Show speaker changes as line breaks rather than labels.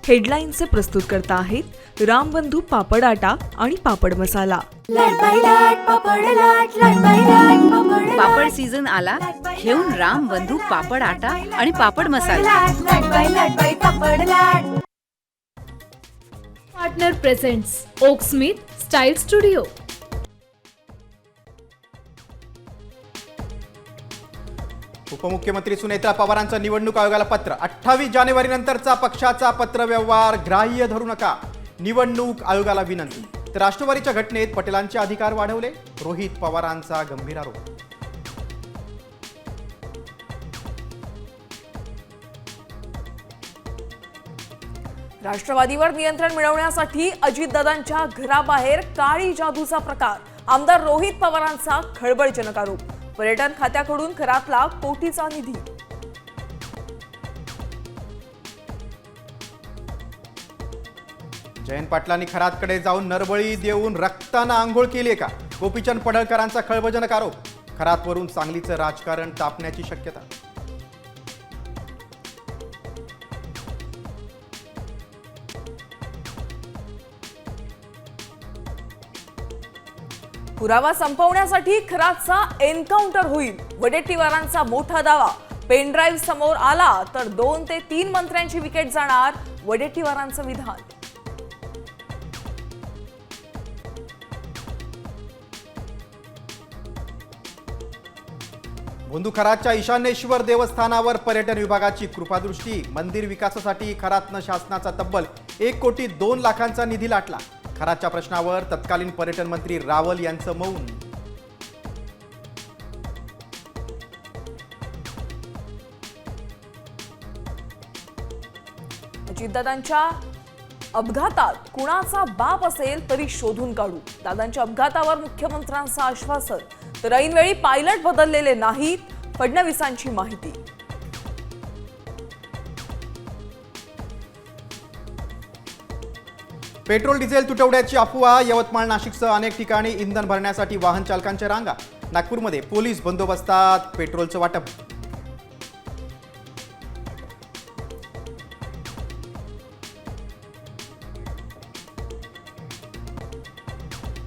हेडलाईनचे प्रस्तुतकर्ता आहेत रामबंधू पापड आटा आणि पापड मसाला।
पापड सीझन आला, घेऊन रामबंधू पापड आटा आणि पापड मसाला।
Partner presents Oak Smith style studio.
उपमुख्यमंत्री सुनेत्रा पवारांचं निवडणूक आयोगाला पत्र। 28 जानेवारी नंतरचा पक्षाचा पत्रव्यवहार ग्राह्य धरू नका, निवडणूक आयोगाला विनंती। तर राष्ट्रवादीच्या घटनेत पटेलांचे अधिकार वाढवले, रोहित पवारांचा गंभीर आरोप।
राष्ट्रवादीवर नियंत्रण मिळवण्यासाठी अजितदादांच्या घराबाहेर काळी जादूचा प्रकार। आमदार रोहित पवारांचा खळबळजनक आरोप। पर्यटन खात्याकडून घरातला कोटीचा निधी।
जयंत पाटलांनी खरातकडे जाऊन नरबळी देऊन रक्तानं आंघोळ केली का? गोपीचंद पडळकरांचा खळबळजनक आरोप। खरातवरून सांगलीचं राजकारण तापण्याची शक्यता।
पुरावा संपवण्यासाठी खरातचा एन्काउंटर होईल, वडेट्टीवारांचा मोठा दावा। पेनड्राईव्ह समोर आला तर 2 ते 3 मंत्र्यांची विकेट जाणार, वडेट्टीवारांचं विधान।
भोंदू खरातच्या ईशान्येश्वर देवस्थानावर पर्यटन विभागाची कृपादृष्टी। मंदिर विकासासाठी खरातनं शासनाचा तब्बल 1,02,00,000चा निधी लाटला। खरातच्या प्रश्नावर तत्कालीन पर्यटन मंत्री रावल यांचं मौन।
अजितदादांच्या अपघातात कुणाचा बाप असेल तरी शोधून काढू, दादांच्या अपघातावर मुख्यमंत्र्यांचं आश्वासन। तर ऐनवेळी पायलट बदललेले नाहीत, फडणवीसांची माहिती।
पेट्रोल डिझेल तुटवड्याची अफवा। यवतमाळ नाशिकसह अनेक ठिकाणी इंधन भरण्यासाठी वाहन चालकांच्या रांगा। नागपूरमध्ये पोलीस बंदोबस्तात पेट्रोलचं वाटप।